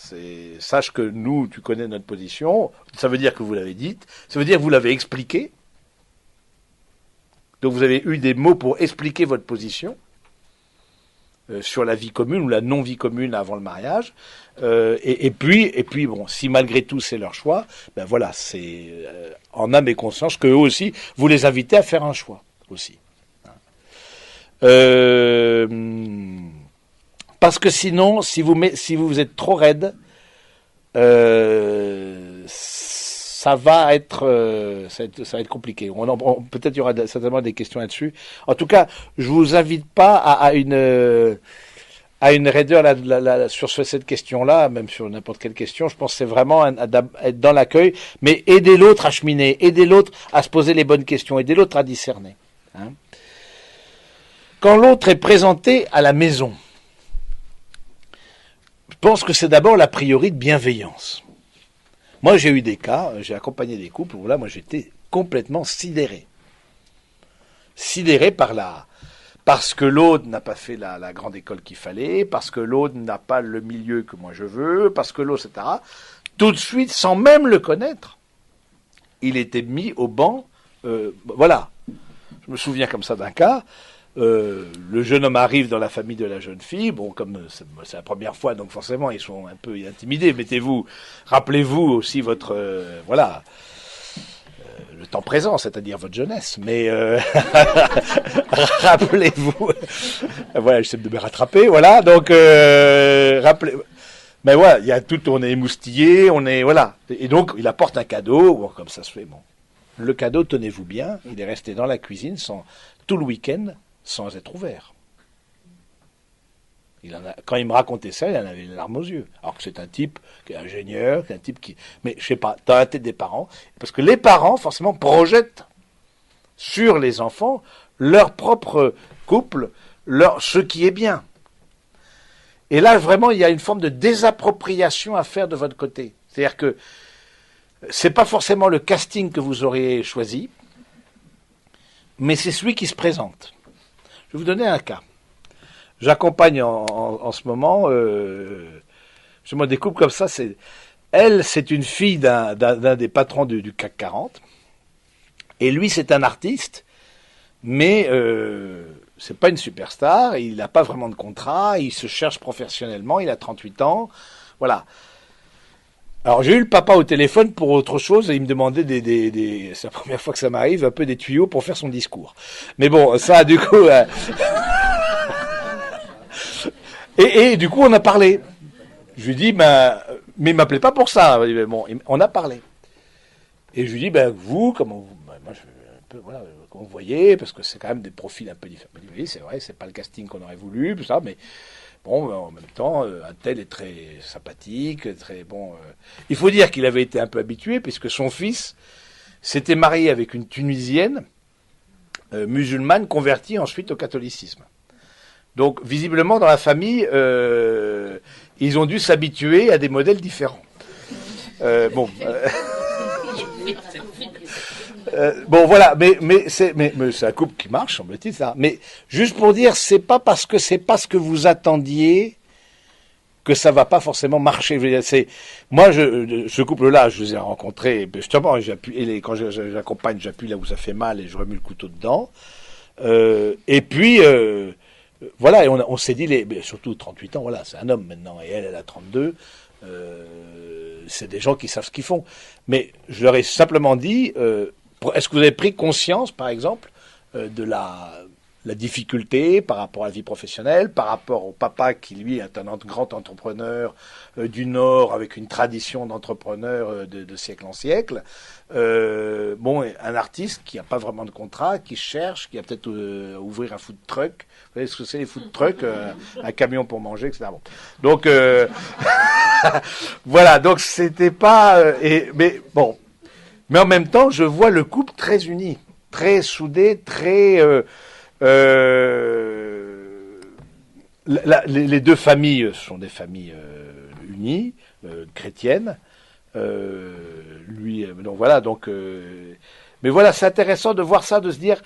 sache que nous, tu connais notre position, ça veut dire que vous l'avez dite, ça veut dire que vous l'avez expliqué, donc vous avez eu des mots pour expliquer votre position sur la vie commune ou la non-vie commune avant le mariage, et puis bon, si malgré tout c'est leur choix, ben voilà, c'est en âme et conscience que eux aussi, vous les invitez à faire un choix aussi. Parce que sinon, si vous êtes trop raide, ça va être compliqué. Peut-être il y aura certainement des questions là-dessus. En tout cas, je vous invite pas à une raideur sur cette question-là, même sur n'importe quelle question. Je pense que c'est vraiment être dans l'accueil, mais aider l'autre à cheminer, aider l'autre à se poser les bonnes questions, aider l'autre à discerner. Hein. Quand l'autre est présenté à la maison, je pense que c'est d'abord la priori de bienveillance. Moi, j'ai eu des cas, j'ai accompagné des couples où là, moi, j'étais complètement sidéré. Sidéré parce que l'autre n'a pas fait la grande école qu'il fallait, parce que l'autre n'a pas le milieu que moi je veux, parce que l'autre, etc. Tout de suite, sans même le connaître, il était mis au banc. Voilà. Je me souviens comme ça d'un cas. Le jeune homme arrive dans la famille de la jeune fille. Bon, comme c'est la première fois, donc forcément, ils sont un peu intimidés. Rappelez-vous aussi votre, le temps présent, c'est-à-dire votre jeunesse. Mais rappelez-vous, voilà, j'essaie de me rattraper. Voilà, donc rappelez. Mais voilà, il y a tout, on est émoustillé, voilà. Et donc, il apporte un cadeau. Bon, comme ça se fait. Bon, le cadeau, tenez-vous bien, il est resté dans la cuisine tout le week-end. Sans être ouvert. Quand il me racontait ça, il en avait les larmes aux yeux. Alors que c'est un type qui est ingénieur, mais je sais pas, dans la tête des parents, parce que les parents, forcément, projettent sur les enfants leur propre couple, ce qui est bien. Et là, vraiment, il y a une forme de désappropriation à faire de votre côté. C'est-à-dire que c'est pas forcément le casting que vous auriez choisi, mais c'est celui qui se présente. Je vais vous donner un cas. J'accompagne en ce moment justement des couples comme ça. C'est une fille d'un des patrons du CAC 40. Et lui, c'est un artiste, mais c'est pas une superstar. Il n'a pas vraiment de contrat. Il se cherche professionnellement. Il a 38 ans. Voilà. Alors j'ai eu le papa au téléphone pour autre chose et il me demandait c'est la première fois que ça m'arrive, un peu des tuyaux pour faire son discours. Mais bon, ça du coup... Et du coup on a parlé. Je lui dis, mais il m'appelait pas pour ça. Bon, on a parlé. Et je lui dis, vous, comment vous... moi, un peu, voilà, comment vous voyez, parce que c'est quand même des profils un peu différents. Il m'a dit, oui, c'est vrai, c'est pas le casting qu'on aurait voulu, tout ça, mais... Bon, en même temps, un tel est très sympathique, très bon. Il faut dire qu'il avait été un peu habitué, puisque son fils s'était marié avec une Tunisienne musulmane convertie ensuite au catholicisme. Donc, visiblement, dans la famille, ils ont dû s'habituer à des modèles différents. Bon, voilà, mais c'est un couple qui marche, semble-t-il, ça. Mais juste pour dire, c'est pas parce que c'est pas ce que vous attendiez que ça va pas forcément marcher. Moi, ce couple-là, je les ai rencontrés, justement, quand j'accompagne, j'appuie là où ça fait mal et je remue le couteau dedans. Et puis, voilà, et on s'est dit, surtout 38 ans, voilà, c'est un homme maintenant, et elle a 32. C'est des gens qui savent ce qu'ils font. Mais je leur ai simplement dit, est-ce que vous avez pris conscience, par exemple, de la difficulté par rapport à la vie professionnelle, par rapport au papa qui, lui, est un grand entrepreneur du Nord, avec une tradition d'entrepreneur de siècle en siècle. Bon, un artiste qui n'a pas vraiment de contrat, qui cherche, qui va peut-être ouvrir un food truck. Vous savez ce que c'est les food trucks, un camion pour manger, etc. Bon. Donc, voilà, donc c'était pas... mais bon, mais en même temps, je vois le couple très uni, très soudé, très... les deux familles sont des familles unies, chrétiennes. Donc voilà, mais voilà, c'est intéressant de voir ça, de se dire,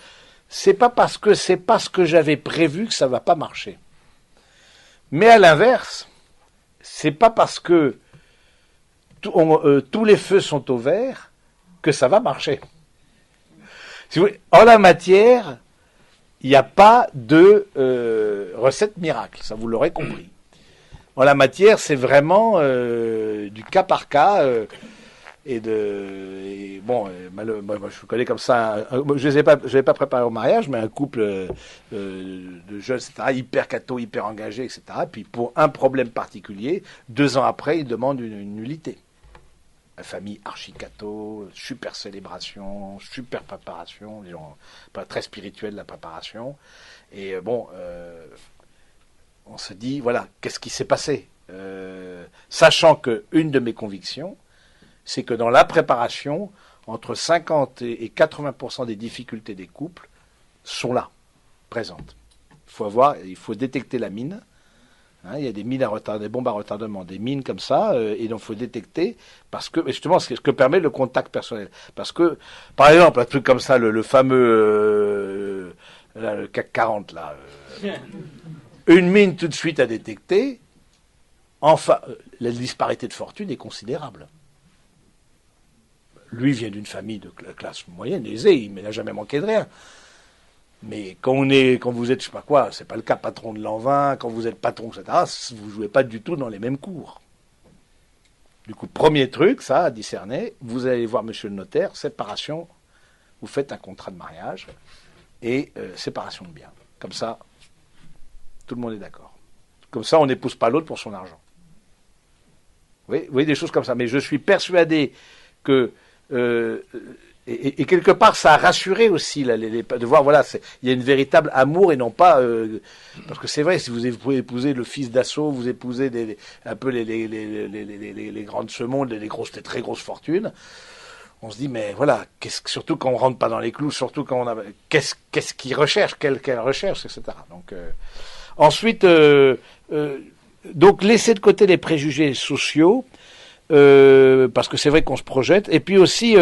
c'est pas parce que c'est pas ce que j'avais prévu que ça va pas marcher. Mais à l'inverse, c'est pas parce que tous les feux sont au vert que ça va marcher. Si vous voulez, en la matière, il n'y a pas de recette miracle, ça vous l'aurez compris. En la matière, c'est vraiment du cas par cas. Moi, je connais comme ça. Je n'avais pas préparé au mariage, mais un couple de jeunes, etc., hyper catho, hyper engagé, etc. Puis pour un problème particulier, 2 ans après, ils demandent une nullité. La famille archi catho, super célébration, super préparation, les gens pas très spirituels la préparation. Et on se dit, voilà, qu'est-ce qui s'est passé, sachant que une de mes convictions, c'est que dans la préparation, entre 50 et 80% des difficultés des couples sont là, présentes. Il faut détecter la mine. Hein, il y a des mines à retardement, des bombes à retardement, des mines comme ça, et donc il faut détecter, parce que, justement, c'est ce que permet le contact personnel. Parce que, par exemple, un truc comme ça, le fameux le CAC 40, là, une mine tout de suite à détecter, enfin, la disparité de fortune est considérable. Lui vient d'une famille de classe moyenne, aisée, il n'a jamais manqué de rien. Mais quand vous êtes, je sais pas quoi, c'est pas le cas, patron de l'an 20, quand vous êtes patron, etc., vous jouez pas du tout dans les mêmes cours. Du coup, premier truc, ça, à discerner, vous allez voir monsieur le notaire, séparation, vous faites un contrat de mariage, et séparation de biens. Comme ça, tout le monde est d'accord. Comme ça, on n'épouse pas l'autre pour son argent. Vous voyez, des choses comme ça. Mais je suis persuadé que... Et quelque part, ça a rassuré aussi de voir, voilà, il y a une véritable amour et non pas... parce que c'est vrai, si vous épousez le fils d'assaut, vous épousez un peu les grands de ce monde, les très grosses fortunes, on se dit, mais voilà, surtout quand on rentre pas dans les clous, surtout quand on a... Qu'est-ce qu'ils recherchent, quelle recherche, etc. Donc, ensuite, donc laisser de côté les préjugés sociaux, parce que c'est vrai qu'on se projette, et puis aussi...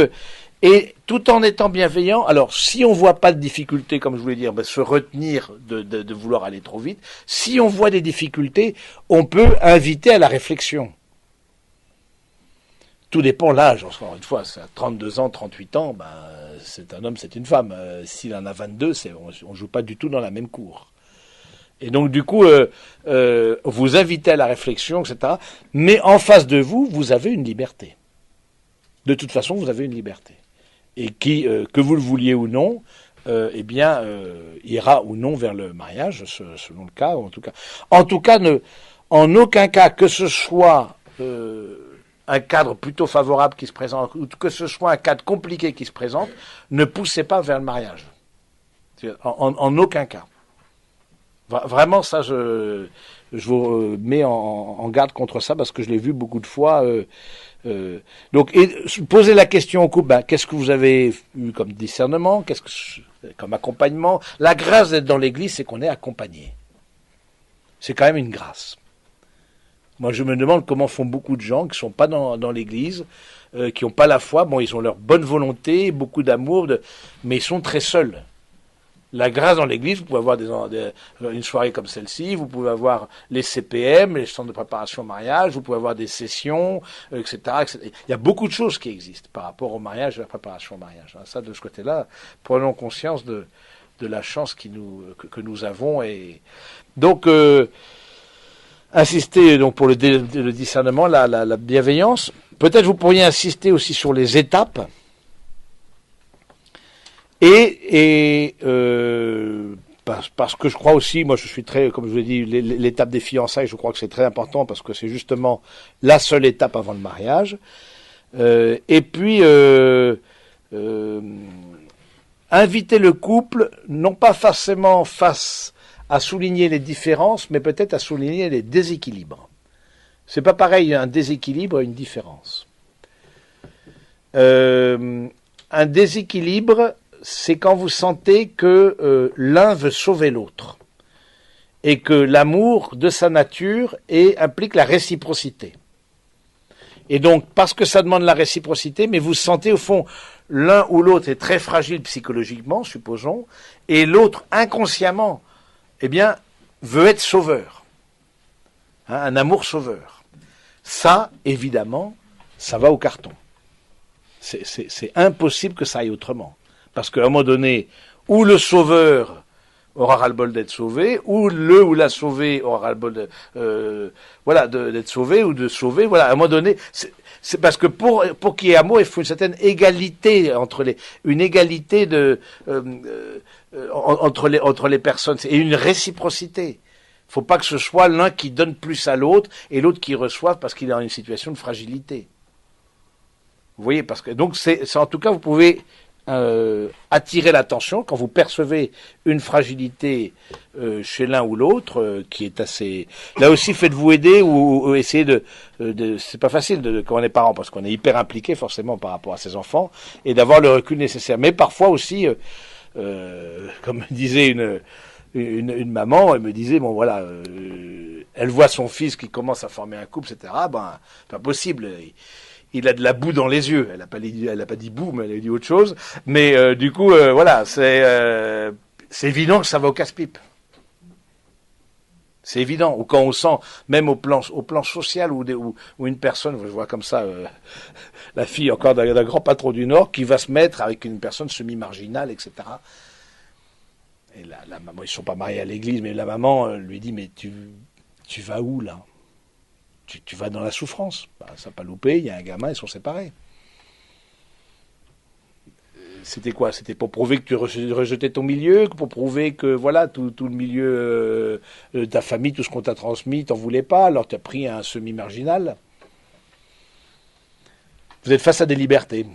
et tout en étant bienveillant, alors si on voit pas de difficultés, comme je voulais dire, se retenir de vouloir aller trop vite. Si on voit des difficultés, on peut inviter à la réflexion. Tout dépend de l'âge. Encore une fois, c'est à 32 ans, 38 ans, c'est un homme, c'est une femme. S'il en a 22, on joue pas du tout dans la même cour. Et donc du coup, vous invitez à la réflexion, etc. Mais en face de vous, vous avez une liberté. De toute façon, vous avez une liberté. Et que vous le vouliez ou non, ira ou non vers le mariage, selon le cas, ou en tout cas, en aucun cas, que ce soit un cadre plutôt favorable qui se présente, ou que ce soit un cadre compliqué qui se présente, ne poussez pas vers le mariage. En aucun cas. Vraiment, ça, je vous mets en garde contre ça, parce que je l'ai vu beaucoup de fois. Donc, poser la question au couple, qu'est-ce que vous avez eu comme discernement, comme accompagnement. La grâce d'être dans l'église, c'est qu'on est accompagné. C'est quand même une grâce. Moi, je me demande comment font beaucoup de gens qui sont pas dans l'église, qui n'ont pas la foi. Bon, ils ont leur bonne volonté, beaucoup d'amour, mais ils sont très seuls. La grâce dans l'église, vous pouvez avoir une soirée comme celle-ci, vous pouvez avoir les CPM, les centres de préparation au mariage, vous pouvez avoir des sessions, etc., etc. Il y a beaucoup de choses qui existent par rapport au mariage et à la préparation au mariage. Ça, de ce côté-là, prenons conscience de la chance que nous avons. Et donc, insister donc pour le discernement, la bienveillance. Peut-être vous pourriez insister aussi sur les étapes. Parce que je crois aussi, moi je suis très, comme je vous l'ai dit, l'étape des fiançailles, je crois que c'est très important parce que c'est justement la seule étape avant le mariage. Et puis inviter le couple, non pas forcément face à souligner les différences, mais peut-être à souligner les déséquilibres. C'est pas pareil un déséquilibre et une différence. Un déséquilibre, c'est quand vous sentez que l'un veut sauver l'autre et que l'amour de sa nature implique la réciprocité. Et donc, parce que ça demande la réciprocité, mais vous sentez au fond, l'un ou l'autre est très fragile psychologiquement, supposons, et l'autre, inconsciemment, eh bien, veut être sauveur. Hein, un amour sauveur. Ça, évidemment, ça va au carton. C'est impossible que ça aille autrement. Parce qu'à un moment donné, ou le sauveur aura ras-le-bol d'être sauvé, ou le ou la sauvée aura ras-le-bol d'être sauvé ou de sauver. Voilà, à un moment donné, c'est parce que pour qu'il y ait amour, il faut une certaine égalité une égalité entre les personnes et une réciprocité. Il faut pas que ce soit l'un qui donne plus à l'autre et l'autre qui reçoive parce qu'il est dans une situation de fragilité. Vous voyez, parce que donc c'est en tout cas vous pouvez attirer l'attention quand vous percevez une fragilité chez l'un ou l'autre qui est assez. Là aussi, faites-vous aider ou essayez c'est pas facile quand on est parent parce qu'on est hyper impliqué forcément par rapport à ses enfants et d'avoir le recul nécessaire. Mais parfois aussi, comme me disait une maman, elle me disait bon voilà, elle voit son fils qui commence à former un couple, etc. Ben pas possible. Il a de la boue dans les yeux. Elle a pas dit boue, mais elle a dit autre chose. Mais du coup, voilà, c'est évident que ça va au casse-pipe. C'est évident. Ou quand on sent, même au plan social, où une personne, je vois comme ça, la fille encore d'un grand patron du Nord, qui va se mettre avec une personne semi-marginale, etc. Et la maman, ils sont pas mariés à l'église, mais la maman lui dit, mais tu vas où là? Tu vas dans la souffrance. Bah, ça n'a pas loupé, il y a un gamin, ils sont séparés. C'était quoi? C'était pour prouver que tu rejetais ton milieu, pour prouver que voilà tout le milieu de ta famille, tout ce qu'on t'a transmis, t'en voulais pas, alors tu as pris un semi-marginal. Vous êtes face à des libertés.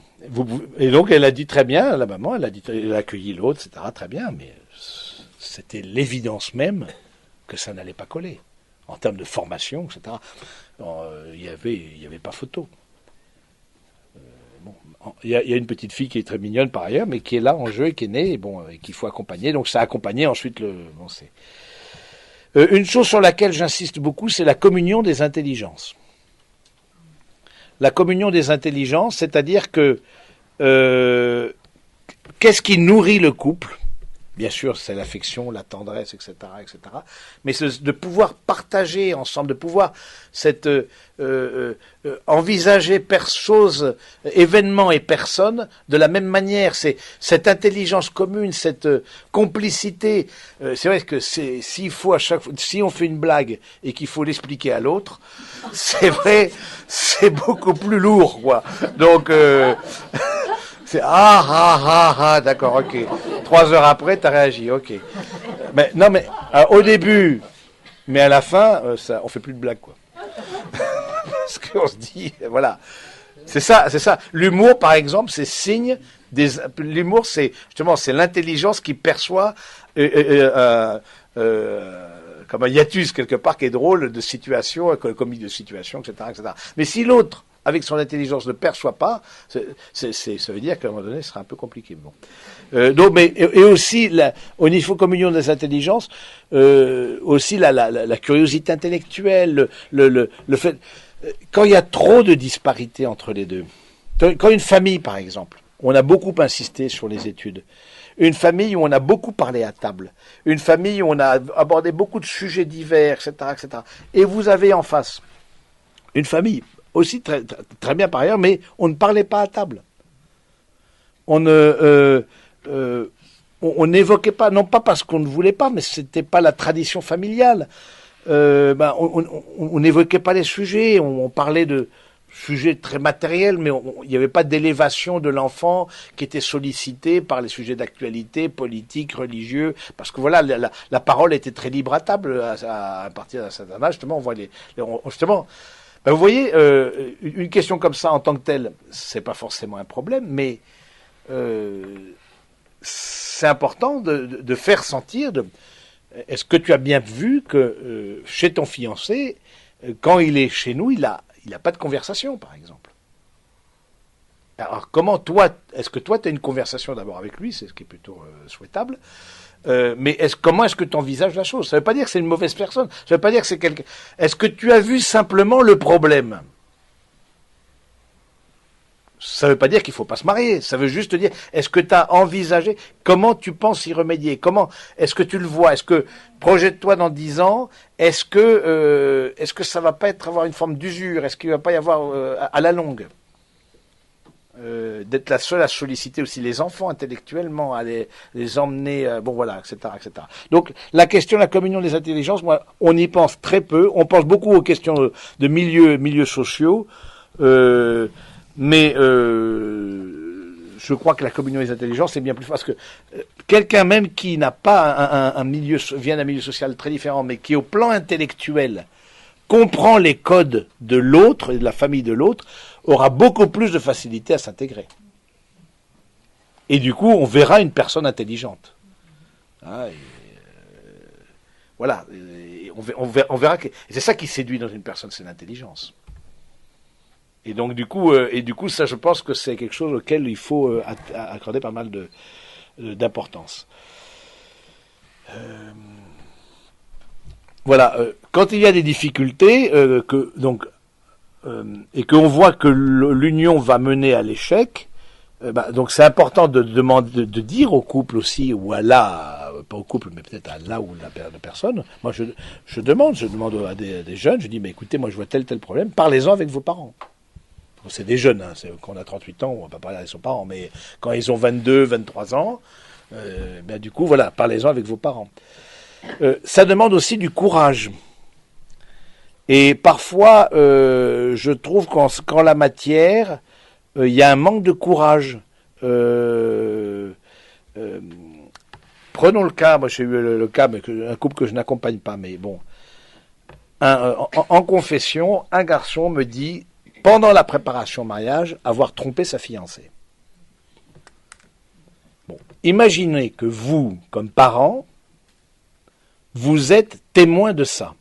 Et donc elle a dit très bien, la maman, elle a accueilli l'autre, etc. Très bien, mais c'était l'évidence même que ça n'allait pas coller. En termes de formation, etc. Il y avait pas photo. Il y a une petite fille qui est très mignonne par ailleurs, mais qui est là en jeu et qui est née, et qu'il faut accompagner. Donc ça a accompagné ensuite une chose sur laquelle j'insiste beaucoup, c'est la communion des intelligences. La communion des intelligences, c'est-à-dire que qu'est-ce qui nourrit le couple? Bien sûr, c'est l'affection, la tendresse, etc., etc. Mais c'est de pouvoir partager ensemble, de pouvoir envisager choses, événements et personnes de la même manière. C'est cette intelligence commune, cette complicité. C'est vrai que s'il faut à chaque fois, si on fait une blague et qu'il faut l'expliquer à l'autre, c'est vrai, c'est beaucoup plus lourd, quoi. Donc c'est d'accord, ok. 3 heures après, t'as réagi, ok. Mais non, mais au début, mais à la fin, on fait plus de blagues, quoi. Parce qu'on se dit, voilà, c'est ça. L'humour, par exemple, c'est signe l'humour, c'est justement, c'est l'intelligence qui perçoit comme un hiatus quelque part qui est drôle de situation, comique de situation, etc., etc. Mais si l'autre avec son intelligence ne perçoit pas, ça veut dire qu'à un moment donné, ce sera un peu compliqué. Bon. Donc, et aussi, au niveau communion des intelligences, aussi la curiosité intellectuelle, le fait, quand il y a trop de disparités entre les deux, quand une famille, par exemple, on a beaucoup insisté sur les études, une famille où on a beaucoup parlé à table, une famille où on a abordé beaucoup de sujets divers, etc., etc., et vous avez en face une famille aussi très, très, très bien par ailleurs, mais on ne parlait pas à table. On n'évoquait pas, non pas parce qu'on ne voulait pas, mais c'était pas la tradition familiale. On n'évoquait pas les sujets, on parlait de sujets très matériels, mais il n'y avait pas d'élévation de l'enfant qui était sollicité par les sujets d'actualité, politique, religieux, parce que voilà, la parole était très libre à table à partir d'un certain âge. Justement, on voit justement. Ben vous voyez, une question comme ça en tant que telle, c'est pas forcément un problème, mais c'est important de faire sentir. Est-ce que tu as bien vu que chez ton fiancé, quand il est chez nous, il a pas de conversation, par exemple. Alors comment est-ce que toi tu as une conversation d'abord avec lui, c'est ce qui est plutôt souhaitable. Mais comment est-ce que tu envisages la chose? Ça ne veut pas dire que c'est une mauvaise personne. Ça ne veut pas dire que c'est quelqu'un. Est-ce que tu as vu simplement le problème? Ça veut pas dire qu'il faut pas se marier. Ça veut juste dire, est-ce que tu as envisagé, comment tu penses y remédier? Comment, est-ce que tu le vois? Est-ce que, projette-toi dans 10 ans, est-ce que ça va pas avoir une forme d'usure? Est-ce qu'il va pas y avoir, à la longue? D'être la seule à solliciter aussi les enfants intellectuellement, à les emmener, bon voilà, etc., etc. Donc la question de la communion des intelligences, moi, on y pense très peu. On pense beaucoup aux questions de milieux sociaux, mais je crois que la communion des intelligences est bien plus parce que quelqu'un même qui n'a pas vient d'un milieu social très différent, mais qui au plan intellectuel comprend les codes de l'autre et de la famille de l'autre, aura beaucoup plus de facilité à s'intégrer. Et du coup, on verra une personne intelligente. Ah, voilà. On verra que c'est ça qui séduit dans une personne, c'est l'intelligence. Et donc du coup, ça, je pense que c'est quelque chose auquel il faut accorder pas mal d'importance. Voilà. Quand il y a des difficultés, et qu'on voit que l'union va mener à l'échec, donc c'est important de dire au couple aussi, ou pas au couple, mais peut-être à la ou la personne. Moi, je demande à des jeunes, je dis, mais écoutez, moi je vois tel problème, parlez-en avec vos parents. Bon, c'est des jeunes, hein, quand on a 38 ans, on va pas parler avec son parent, mais quand ils ont 22, 23 ans, du coup, voilà, parlez-en avec vos parents. Ça demande aussi du courage. Et parfois, je trouve qu'en la matière, il y a un manque de courage. Prenons le cas, moi j'ai eu le cas, mais un couple que je n'accompagne pas, mais bon. En confession, un garçon me dit, pendant la préparation au mariage, avoir trompé sa fiancée. Bon, imaginez que vous, comme parent, vous êtes témoin de ça.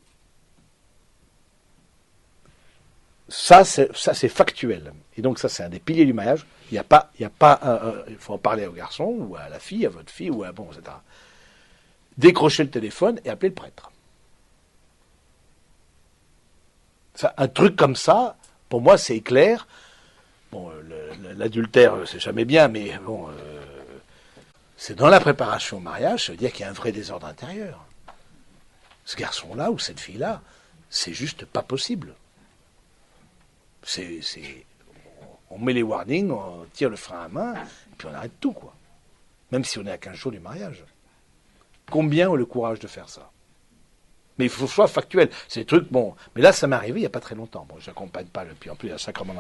Ça, c'est factuel. Et donc, ça, c'est un des piliers du mariage. Il faut en parler au garçon, ou à la fille, à votre fille, ou à, bon, etc. Décrochez le téléphone et appelez le prêtre. Ça, un truc comme ça, pour moi, c'est clair. Bon, l'adultère, c'est jamais bien, mais bon, c'est dans la préparation au mariage, ça veut dire qu'il y a un vrai désordre intérieur. Ce garçon-là, ou cette fille-là, c'est juste pas possible. On met les warnings, on tire le frein à main, et puis on arrête tout, quoi. Même si on est à 15 jours du mariage. Combien ont le courage de faire ça? Mais il faut que ce soit factuel. C'est des trucs, bon. Mais là, ça m'est arrivé il n'y a pas très longtemps. Bon, je n'accompagne pas, puis en plus, il y a un sacrement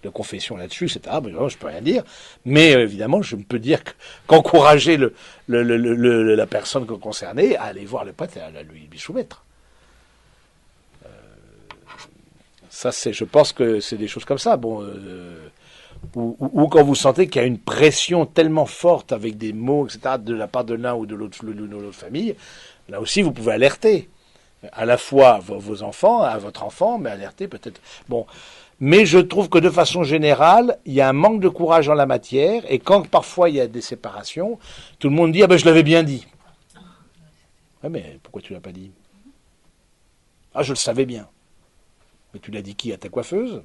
de confession là-dessus, etc. Bon, je peux rien dire. Mais évidemment, je peux dire qu'encourager la personne concernée à aller voir le prêtre et à lui soumettre. Ça, je pense que c'est des choses comme ça. Bon, ou quand vous sentez qu'il y a une pression tellement forte avec des mots, etc., de la part de l'un ou de l'autre famille, là aussi, vous pouvez alerter. À la fois vos enfants, à votre enfant, mais alerter peut-être. Bon. Mais je trouve que de façon générale, il y a un manque de courage en la matière, et quand parfois il y a des séparations, tout le monde dit « Ah ben je l'avais bien dit ». Ah mais pourquoi tu l'as pas dit? Ah je le savais bien. Mais tu l'as dit qui? À ta coiffeuse?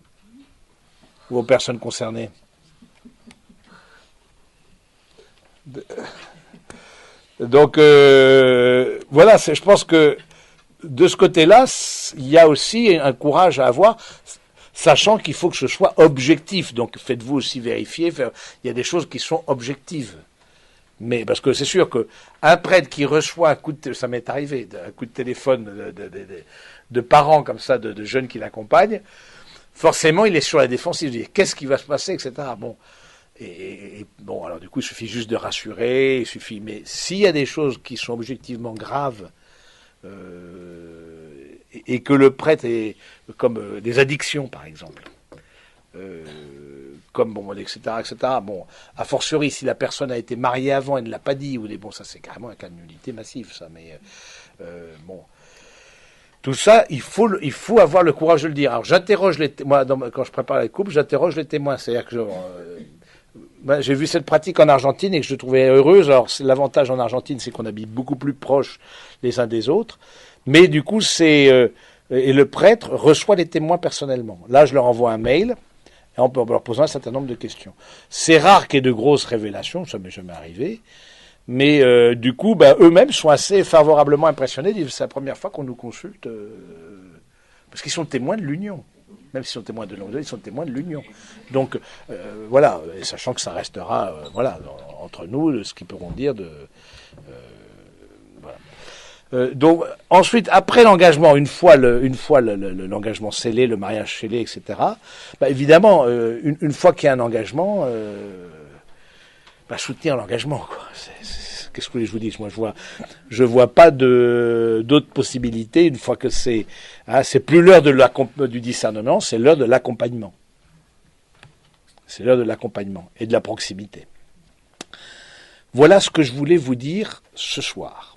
Ou aux personnes concernées? Donc voilà, je pense que de ce côté-là, il y a aussi un courage à avoir, sachant qu'il faut que ce soit objectif. Donc faites-vous aussi vérifier, il y a des choses qui sont objectives. Mais parce que c'est sûr qu'un prêtre qui reçoit un coup de ça m'est arrivé, un coup de téléphone de parents comme ça, de jeunes qui l'accompagnent, forcément il est sur la défensive, il dit qu'est-ce qui va se passer, etc. Bon, et bon, alors du coup il suffit juste de rassurer, mais s'il y a des choses qui sont objectivement graves, et que le prêtre est comme des addictions par exemple, comme bon, etc., etc. Bon, a fortiori si la personne a été mariée avant et ne l'a pas dit, ou bon, ça c'est carrément un cas de nullité massive, ça. Mais bon, tout ça, il faut avoir le courage de le dire. Alors j'interroge moi quand je prépare les couples, j'interroge les témoins, c'est-à-dire que j'ai vu cette pratique en Argentine et que je trouvais heureuse. Alors l'avantage en Argentine, c'est qu'on habite beaucoup plus proches les uns des autres, mais du coup et le prêtre reçoit les témoins personnellement. Là, je leur envoie un mail en leur posant un certain nombre de questions. C'est rare qu'il y ait de grosses révélations, ça m'est jamais arrivé, mais du coup, eux-mêmes sont assez favorablement impressionnés. C'est la première fois qu'on nous consulte, parce qu'ils sont témoins de l'Union. Même s'ils sont témoins de l'Union, ils sont témoins de l'Union. Donc, voilà, et sachant que ça restera, entre nous, ce qu'ils pourront dire de... voilà. Donc, ensuite, après l'engagement, une fois l'engagement scellé, le mariage scellé, etc., évidemment, une fois qu'il y a un engagement, soutenir l'engagement, quoi. Qu'est-ce que je vous dis? Moi, je vois pas d'autres possibilités une fois que c'est plus l'heure du discernement, c'est l'heure de l'accompagnement. C'est l'heure de l'accompagnement et de la proximité. Voilà ce que je voulais vous dire ce soir.